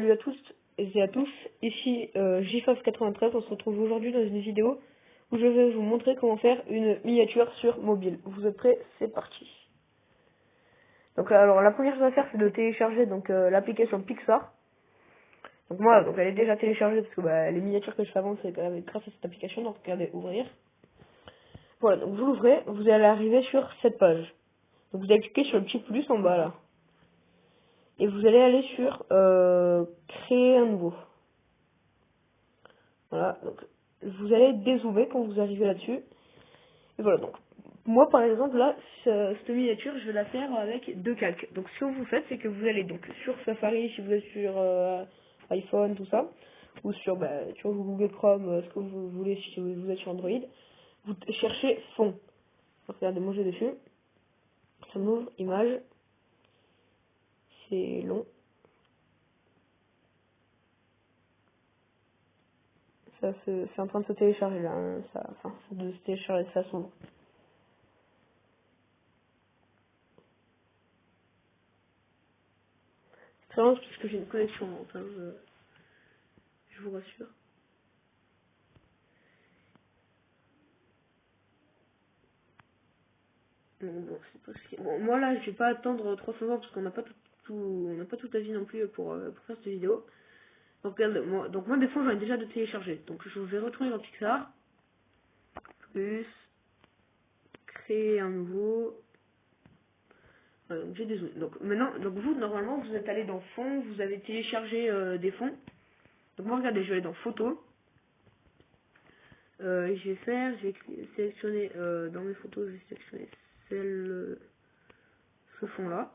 salut à tous et à tous, ici JFAF93, on se retrouve aujourd'hui dans une vidéo où je vais vous montrer comment faire une miniature sur mobile. Vous êtes prêts? C'est parti. Donc alors la première chose à faire c'est de télécharger l'application Pixar. Donc moi elle est déjà téléchargée parce que les miniatures que je fais avant c'est quand même grâce à cette application, donc regardez, ouvrir. Voilà, donc vous l'ouvrez, vous allez arriver sur cette page. Donc vous allez cliquer sur le petit plus en bas là. Et vous allez aller sur créer un nouveau. Voilà, donc vous allez dézoomer quand vous arrivez là-dessus. Et voilà, donc moi par exemple là, cette miniature, je vais la faire avec deux calques. Donc ce que vous faites, c'est que vous allez donc sur Safari, si vous êtes sur iPhone, tout ça, ou sur Google Chrome, ce que vous voulez si vous êtes sur Android, vous cherchez fond. Donc, regardez, moi je vais dessus, ça m'ouvre, image, c'est long. Ça c'est en train de se télécharger là, hein, c'est de se télécharger, ça s'ouvre. C'est très long parce que j'ai une connexion, enfin, je vous rassure. Bon, c'est pas si... Bon, moi là, je vais pas attendre 300 ans parce qu'on n'a pas on n'a pas toute la vie non plus pour faire cette vidéo. Donc, regarde, moi des fois j'en ai déjà de télécharger. Donc je vais retourner dans Pixar, plus, créer un nouveau. Voilà, donc j'ai des zones. Donc maintenant, donc vous normalement vous êtes allé dans fond, vous avez téléchargé des fonds. Donc moi regardez, je vais aller dans photos. Je vais sélectionner dans mes photos, je vais sélectionner ce fond là.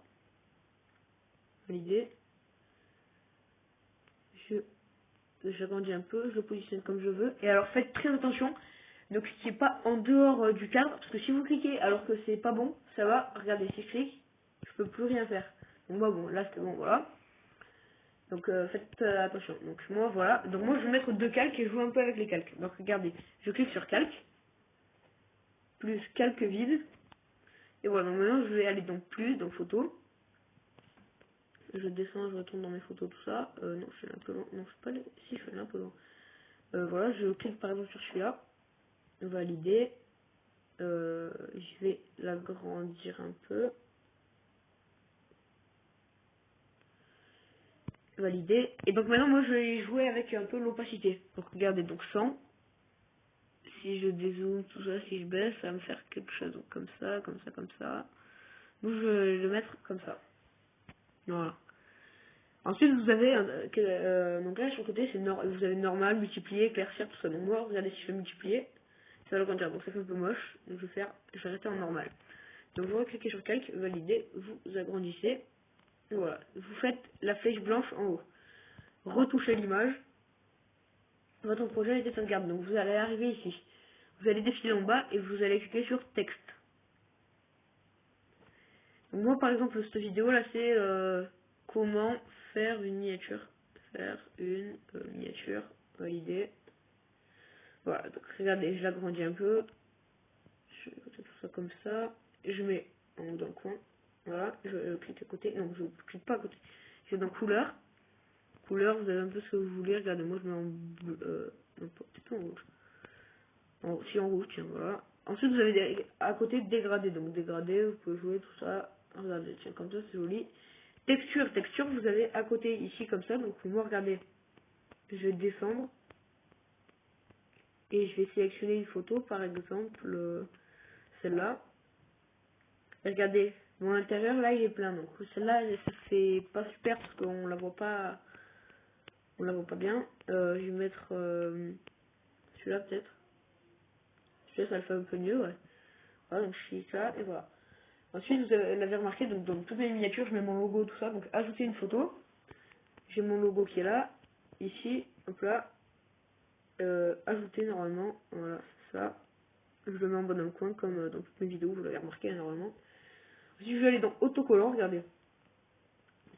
Validé. J'agrandis un peu, je le positionne comme je veux. Et alors faites très attention, donc ce qui n'est pas en dehors du cadre, parce que si vous cliquez alors que c'est pas bon, ça va, regardez, si je clique, je peux plus rien faire. Donc moi bon, là c'est bon, voilà. Donc faites attention. Donc moi voilà, donc moi je vais mettre deux calques et jouer un peu avec les calques. Donc regardez, je clique sur calque, plus calque vide, et voilà, donc maintenant je vais aller dans plus, dans photo. Je descends, je retourne dans mes photos, tout ça. Non, je suis un peu loin. Non, je suis pas allé. Si, je suis allé un peu loin. Voilà, je clique par exemple sur celui-là. Valider. Je vais l'agrandir un peu. Valider. Et donc maintenant, moi, je vais jouer avec un peu l'opacité. Donc regardez, donc 100. Si je dézoome, tout ça, si je baisse, ça va me faire quelque chose. Donc comme ça, comme ça, comme ça. Donc je vais le mettre comme ça. Voilà. Ensuite, vous avez donc là sur le côté, vous avez normal, multiplier, éclaircir, tout ça. Donc moi, regardez, si je fais multiplier, ça va le grandir. Donc ça fait un peu moche. Donc je vais rester en normal. Donc vous cliquez sur calque, valider, vous agrandissez. Et voilà. Vous faites la flèche blanche en haut. Retouchez l'image. Votre projet a été sauvegardé. Donc vous allez arriver ici. Vous allez défiler en bas et vous allez cliquer sur texte. Donc moi par exemple cette vidéo là c'est comment faire une miniature. Faire une miniature. Valider. Voilà, donc regardez, je l'agrandis un peu. Je fais tout ça comme ça. Je mets en haut dans le coin. Voilà, je clique à côté. Non, je clique pas à côté. Je vais dans couleur. Couleur, vous avez un peu ce que vous voulez. Regardez, moi je mets en bleu. Non, peut-être en rouge. Si en rouge, tiens, voilà. Ensuite, vous avez à côté dégradé. Donc dégradé, vous pouvez jouer tout ça. Regardez, tiens, comme ça, c'est joli. Texture, vous avez à côté ici comme ça. Donc moi, regardez, je vais descendre. Et je vais sélectionner une photo, par exemple, celle-là. Et regardez, mon intérieur, là, il est plein. Donc celle-là, ça fait pas super parce qu'on la voit pas. On la voit pas bien. Je vais mettre celui-là peut-être. Celui-là, ça le fait un peu mieux, ouais. Voilà, donc je suis ça, et voilà. Ensuite, vous l'avez remarqué, donc dans toutes mes miniatures, je mets mon logo, tout ça. Donc ajouter une photo. J'ai mon logo qui est là. Ici, hop là. Ajouter normalement. Voilà, c'est ça. Je le mets en bas dans le coin, comme dans toutes mes vidéos, vous l'avez remarqué normalement. Si je vais aller dans autocollant, regardez.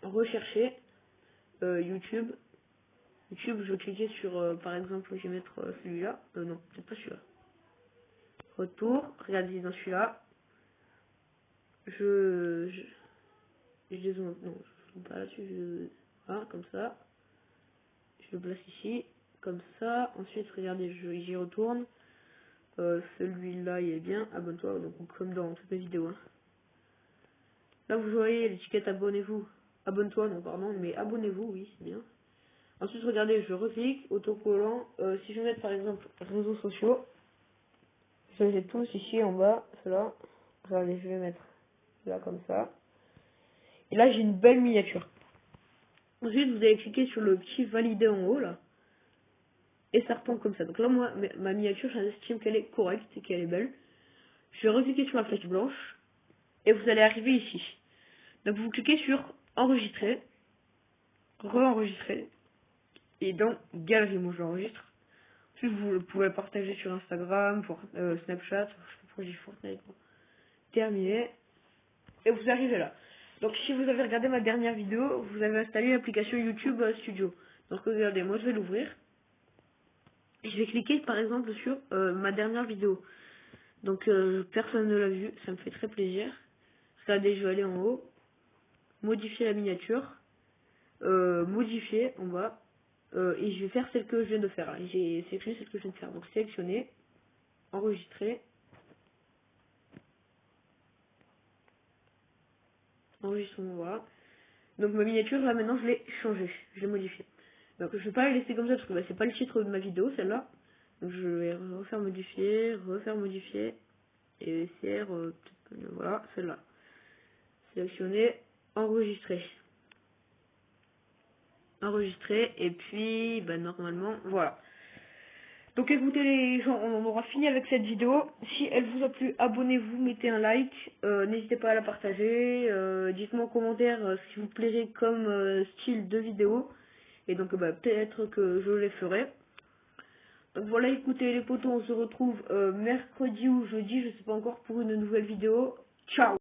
Rechercher YouTube. YouTube, je vais cliquer sur, par exemple, je vais mettre celui-là. Non, peut-être pas celui-là. Retour, regardez dans celui-là. Je dézoome, non, je ne zoome pas là-dessus. Voilà, comme ça. Je le place ici, comme ça. Ensuite, regardez, j'y retourne. Celui-là, il est bien. Abonne-toi, donc comme dans toutes mes vidéos. Hein. Là, vous voyez l'étiquette abonnez-vous. Abonne-toi, non, pardon, mais abonnez-vous, oui, c'est bien. Ensuite, regardez, je reclique, autocollant. Si je vais mettre par exemple réseaux sociaux, je les ai tous ici en bas, cela. Regardez, je vais mettre là comme ça. Et là, j'ai une belle miniature. Ensuite, vous allez cliquer sur le petit valider en haut, là. Et ça retombe comme ça. Donc là, moi, ma miniature, j'estime qu'elle est correcte et qu'elle est belle. Je vais recliquer sur la flèche blanche. Et vous allez arriver ici. Donc vous cliquez sur enregistrer. Re-enregistrer. Et dans galerie, moi j'enregistre. Ensuite, vous pouvez le partager sur Instagram, Snapchat. Je sais pas pourquoi j'ai Fortnite. Terminé. Et vous arrivez là. Donc si vous avez regardé ma dernière vidéo, vous avez installé l'application YouTube Studio. Donc regardez, moi je vais l'ouvrir. Et je vais cliquer par exemple sur ma dernière vidéo. Donc personne ne l'a vu, ça me fait très plaisir. Regardez, je vais aller en haut, modifier la miniature, modifier en bas, et je vais faire celle que je viens de faire. J'ai sélectionné celle que je viens de faire. Donc sélectionner, enregistrer, enregistrement, voilà. Donc ma miniature là maintenant je l'ai changée, je l'ai modifiée. Donc je vais pas la laisser comme ça parce que bah, c'est pas le titre de ma vidéo celle-là. Donc je vais refaire modifier, et CR, voilà, celle-là. Sélectionner, enregistrer. Enregistrer, et puis, bah, normalement, voilà. Donc écoutez les gens, on aura fini avec cette vidéo. Si elle vous a plu, abonnez-vous, mettez un like, n'hésitez pas à la partager, dites-moi en commentaire ce qui vous plairait comme style de vidéo. Et donc bah, peut-être que je les ferai. Donc voilà, écoutez les potos, on se retrouve mercredi ou jeudi, je sais pas encore, pour une nouvelle vidéo. Ciao!